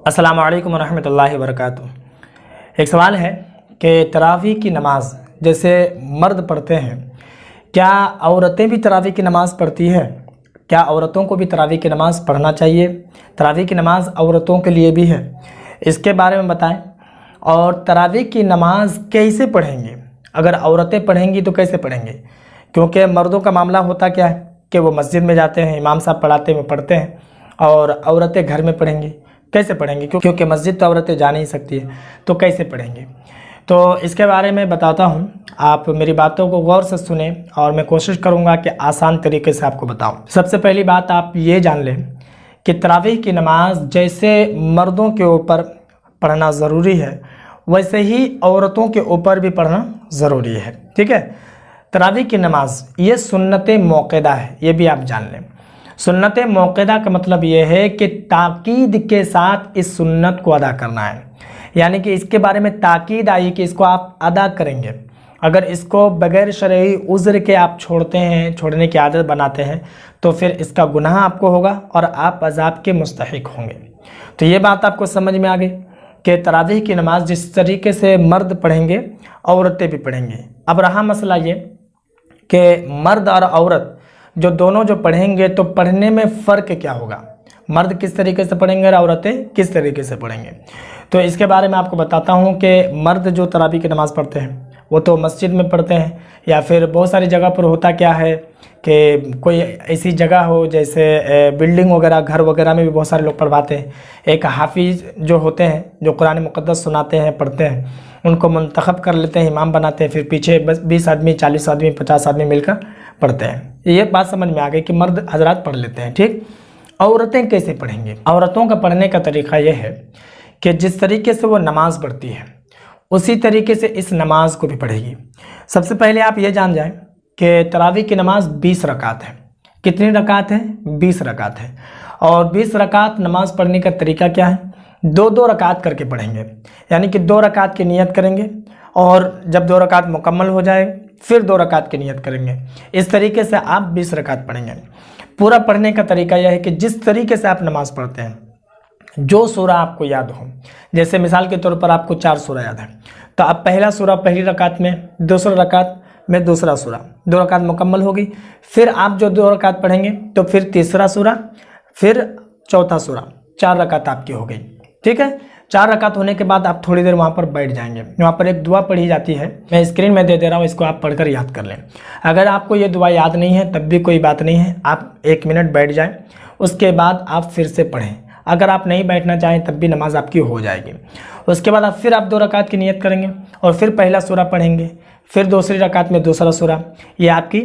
अस्सलामु अलैकुम रहमतुल्लाहि व बरकातुहू। एक सवाल है कि तरावी की नमाज जैसे मर्द पढ़ते हैं, क्या औरतें भी तरावी की नमाज़ पढ़ती है? क्या औरतों को भी तरावी की नमाज़ पढ़ना चाहिए? तरावी की नमाज़ औरतों के लिए भी है, इसके बारे में बताएं। और तरावी की नमाज़ कैसे पढ़ेंगे? अगर औरतें पढ़ेंगी तो कैसे पढ़ेंगे? क्योंकि मर्दों का मामला होता क्या है कि वो मस्जिद में जाते हैं, इमाम साहब पढ़ाते हैं, पढ़ते हैं, और औरतें घर में पढ़ेंगी। कैसे पढ़ेंगे? क्योंकि मस्जिद तो औरतें जा नहीं सकती है, तो कैसे पढ़ेंगे? तो इसके बारे में बताता हूँ, आप मेरी बातों को गौर से सुने और मैं कोशिश करूँगा कि आसान तरीके से आपको बताऊँ। सबसे पहली बात आप ये जान लें कि तरावीह की नमाज जैसे मर्दों के ऊपर पढ़ना ज़रूरी है, वैसे ही औरतों के ऊपर भी पढ़ना ज़रूरी है। ठीक है, तरावीह की नमाज ये सुन्नत मौक़दा है, ये भी आप जान लें। सुन्नत मौक़दा का मतलब ये है कि ताकीद के साथ इस सुन्नत को अदा करना है, यानी कि इसके बारे में ताकीद आई कि इसको आप अदा करेंगे। अगर इसको बग़ैर शरई उज़्र के आप छोड़ते हैं, छोड़ने की आदत बनाते हैं, तो फिर इसका गुनाह आपको होगा और आप अज़ाब के मुस्तहिक होंगे। तो ये बात आपको समझ में आ गई कि तरावीह की नमाज जिस तरीके से मर्द पढ़ेंगे, औरतें भी पढ़ेंगे। अब रहा मसला ये कि मर्द और औरत जो दोनों जो पढ़ेंगे, तो पढ़ने में फ़र्क क्या होगा? मर्द किस तरीके से पढ़ेंगे और औरतें किस तरीके से पढ़ेंगे? तो इसके बारे में आपको बताता हूँ कि मर्द जो तरावीह की नमाज़ पढ़ते हैं वो तो मस्जिद में पढ़ते हैं, या फिर बहुत सारी जगह पर होता क्या है कि कोई ऐसी जगह हो जैसे बिल्डिंग वगैरह, घर वगैरह में भी बहुत सारे लोग पढ़वाते हैं। एक हाफिज़ जो होते हैं, जो कुरान मुक़द्दस सुनाते हैं, पढ़ते हैं, उनको मुंतखब कर लेते हैं, इमाम बनाते हैं, फिर पीछे बस 20 आदमी, 40 आदमी, 50 आदमी मिलकर पढ़ते हैं। ये बात समझ में आ गई कि मर्द हजरात पढ़ लेते हैं। ठीक, औरतें कैसे पढ़ेंगी? औरतों का पढ़ने का तरीका यह है कि जिस तरीके से वो नमाज़ पढ़ती है उसी तरीके से इस नमाज को भी पढ़ेगी। सबसे पहले आप ये जान जाएं कि तरावीह की नमाज 20 रकात है। कितनी रकात है? 20 रकात है। और 20 रकात नमाज पढ़ने का तरीका क्या है? 2-2 रकात करके पढ़ेंगे, यानी कि 2 रकात की नियत करेंगे और जब 2 रकात मुकम्मल हो जाए फिर 2 रकात की नियत करेंगे। इस तरीके से आप 20 रकात पढ़ेंगे। पूरा पढ़ने का तरीका यह है कि जिस तरीके से आप नमाज़ पढ़ते हैं, जो सूरा आपको याद हो, जैसे मिसाल के तौर पर आपको 4 सूरा याद है, तो आप पहला सूरा पहली रकात में, दूसरा रकात में दूसरा सूरा, 2 रकात मुकम्मल होगी। फिर आप जो 2 रकात पढ़ेंगे तो फिर तीसरा सूरा, फिर चौथा सूरा, 4 रकात आपकी हो गई। ठीक है, 4 रकात होने के बाद आप थोड़ी देर वहाँ पर बैठ जाएंगे। वहाँ पर एक दुआ पढ़ी जाती है, मैं स्क्रीन में दे दे रहा हूँ, इसको आप पढ़कर याद कर लें। अगर आपको ये दुआ याद नहीं है तब भी कोई बात नहीं है, आप 1 मिनट बैठ जाएं, उसके बाद आप फिर से पढ़ें। अगर आप नहीं बैठना चाहें तब भी नमाज आपकी हो जाएगी। उसके बाद फिर आप 2 रकात की नियत करेंगे और फिर पहला सूरा पढ़ेंगे, फिर दूसरी रकात में दूसरा सूरा, ये आपकी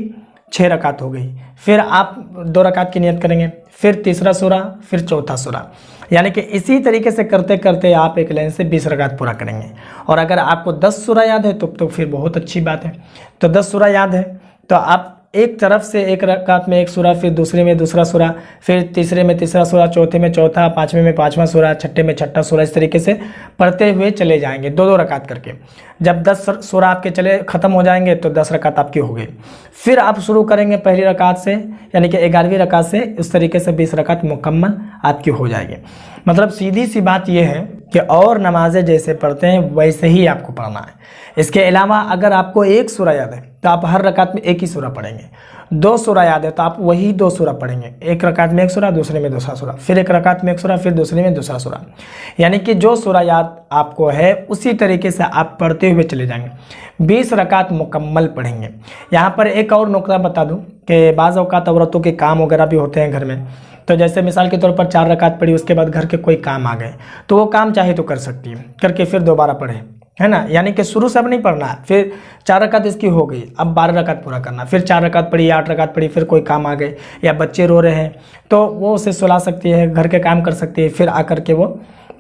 6 रकात हो गई। फिर आप 2 रकात की नियत करेंगे, फिर तीसरा सूरा, फिर चौथा सूरा, यानी कि इसी तरीके से करते करते आप एक लाइन से 20 रकात पूरा करेंगे। और अगर आपको 10 सूरा याद है तो फिर बहुत अच्छी बात है। तो 10 सूरा याद है तो आप एक तरफ से एक रकात में एक सूरा, फिर दूसरे में दूसरा सूरा, फिर तीसरे में तीसरा सूरा, चौथे में चौथा, पाँचवें में पाँचवां सूरा, छठे में छठा सूरा, इस तरीके से पढ़ते हुए चले जाएंगे 2-2 रकात करके। जब 10 सूरा आपके चले ख़त्म हो जाएंगे तो 10 रकात आपकी हो गई। फिर आप शुरू करेंगे पहली रकात से, यानी कि 11वीं रकात से, उस तरीके से 20 रकात मुकम्मल आपकी हो जाएगी। मतलब सीधी सी बात यह है कि और नमाजें जैसे पढ़ते हैं वैसे ही आपको पढ़ना है। इसके अलावा अगर आपको 1 सूरा याद है तो आप हर रकात में 1 ही सूरा पढ़ेंगे। 2 सूरा याद है तो आप वही 2 सूरा पढ़ेंगे, 1 रकात में 1 सूरा, दूसरे में दूसरा सूरा, फिर 1 रकात में 1 सूरा, फिर दूसरे में दूसरा सूरा, यानी कि जो सूरा याद आपको है उसी तरीके से आप पढ़ते हुए चले जाएंगे। 20 रकात मुकम्मल पढ़ेंगे। यहाँ पर एक और नुकता बता दूँ कि बाज़ औक़ात औरतों के काम वगैरह भी होते हैं घर में, तो जैसे मिसाल के तौर पर 4 रकात पढ़ी, उसके बाद घर के कोई काम आ गए, तो वो काम चाहे तो कर सकती है, करके फिर दोबारा पढ़े, है ना। यानी कि शुरू से अब नहीं पढ़ना है। फिर 4 रकात इसकी हो गई, अब 12 रकात पूरा करना, फिर 4 रकात पढ़ी, 8 रकात पढ़ी, फिर कोई काम आ गए या बच्चे रो रहे हैं तो वो उसे सुला सकती है, घर के काम कर सकती है, फिर आकर के वो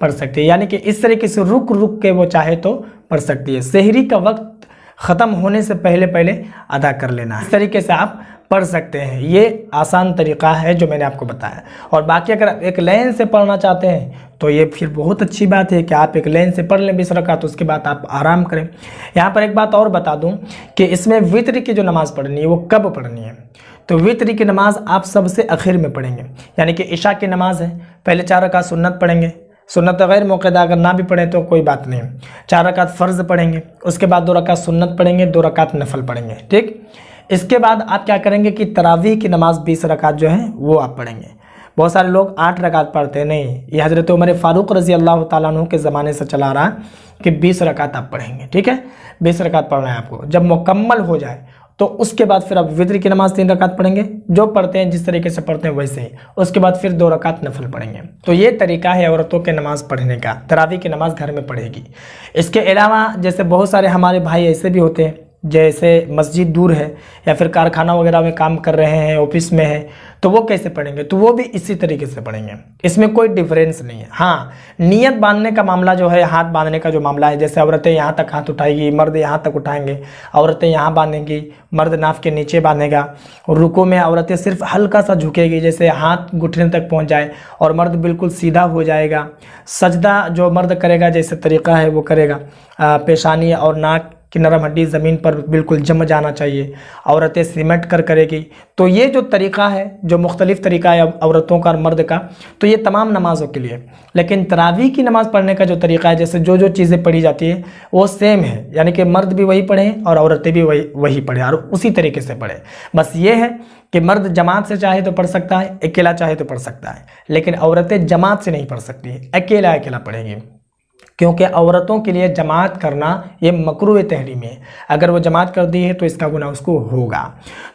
पढ़ सकती है। यानी कि इस तरीके से रुक रुक के वो चाहे तो पढ़ सकती है। सहरी का वक्त ख़त्म होने से पहले पहले अदा कर लेना है, इस तरीके से आप पढ़ सकते हैं। ये आसान तरीक़ा है जो मैंने आपको बताया। और बाकी अगर आप एक लाइन से पढ़ना चाहते हैं तो ये फिर बहुत अच्छी बात है कि आप एक लाइन से पढ़ लें 20 रकात, तो उसके बाद आप आराम करें। यहाँ पर एक बात और बता दूँ कि इसमें वित्र की जो नमाज़ पढ़नी है वो कब पढ़नी है? तो वित्र की नमाज़ आप सबसे आखिर में पढ़ेंगे, यानी कि इशा की नमाज़ है, पहले 4 रकात सुन्नत पढ़ेंगे, सुन्नत गैर मौक़ूदा अगर ना भी पढ़ें तो कोई बात नहीं, 4 रकात फ़र्ज़ पढ़ेंगे, उसके बाद 2 रकात सुन्नत पढ़ेंगे, 2 रकात नफल पढ़ेंगे। ठीक, इसके बाद आप क्या करेंगे कि तरावीह की नमाज़ 20 रकात जो है वो आप पढ़ेंगे। बहुत सारे लोग 8 रकात पढ़ते हैं, नहीं, ये हज़रत उमर फ़ारूक रज़ी अल्लाह ताला अन्हु के ज़माने से चला रहा है कि 20 रकात आप पढ़ेंगे। ठीक है, 20 रकात पढ़ना है आपको। जब मुकम्मल हो जाए तो उसके बाद फिर आप वित्र की नमाज़ 3 रकात पढ़ेंगे, जो पढ़ते हैं जिस तरीके से पढ़ते हैं वैसे ही। उसके बाद फिर 2 रकात नफल पढ़ेंगे। तो ये तरीका है औरतों के नमाज़ पढ़ने का, तरावी की नमाज़ घर में पढ़ेगी। इसके अलावा जैसे बहुत सारे हमारे भाई ऐसे भी होते हैं, जैसे मस्जिद दूर है या फिर कारखाना वगैरह में काम कर रहे हैं, ऑफिस में है, तो वो कैसे पढ़ेंगे? तो वो भी इसी तरीके से पढ़ेंगे, इसमें कोई डिफरेंस नहीं है। हाँ, नियत बांधने का मामला जो है, हाथ बांधने का जो मामला है, जैसे औरतें यहाँ तक हाथ उठाएगी, मर्द यहाँ तक उठाएंगे, औरतें यहाँ बांधेंगी, मर्द नाफ के नीचे बांधेगा। रुकू में औरतें सिर्फ हल्का सा झुकेगी, जैसे हाथ घुटने तक पहुँच जाए, और मर्द बिल्कुल सीधा हो जाएगा। सजदा जो मर्द करेगा जैसे तरीका है वो करेगा, पेशानी और नाक कि नरम हड्डी ज़मीन पर बिल्कुल जम जाना चाहिए, औरतें सिमट कर करेगी। तो ये जो तरीक़ा है, जो मुख्तलिफ़ तरीक़ा है औरतों का और मर्द का, तो ये तमाम नमाज़ों के लिए। लेकिन तरावी की नमाज़ पढ़ने का जो तरीक़ा है, जैसे जो जो चीज़ें पढ़ी जाती है वो सेम है, यानी कि मर्द भी वही पढ़ें और औरतें भी वही पढ़ें और उसी तरीके से पढ़ें। बस ये है कि मर्द जमात से चाहे तो पढ़ सकता है, अकेला चाहे तो पढ़ सकता है, लेकिन औरतें जमात से नहीं पढ़ सकती, अकेला अकेला पढ़ेंगी, क्योंकि औरतों के लिए जमात करना ये मकरूह तहरीमी है। अगर वो जमात कर दी है तो इसका गुनाह उसको होगा।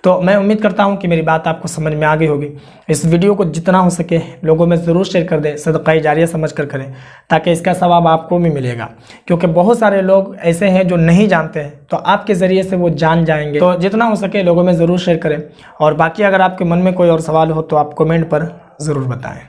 तो मैं उम्मीद करता हूँ कि मेरी बात आपको समझ में आ गई होगी। इस वीडियो को जितना हो सके लोगों में ज़रूर शेयर कर दें, सदक़ा जारिया समझ कर करें, ताकि इसका सवाब आपको भी मिलेगा। क्योंकि बहुत सारे लोग ऐसे हैं जो नहीं जानते हैं, तो आपके ज़रिए से वो जान जाएंगे। तो जितना हो सके लोगों में ज़रूर शेयर करें। और बाकी अगर आपके मन में कोई और सवाल हो तो आप कमेंट पर ज़रूर बताएँ।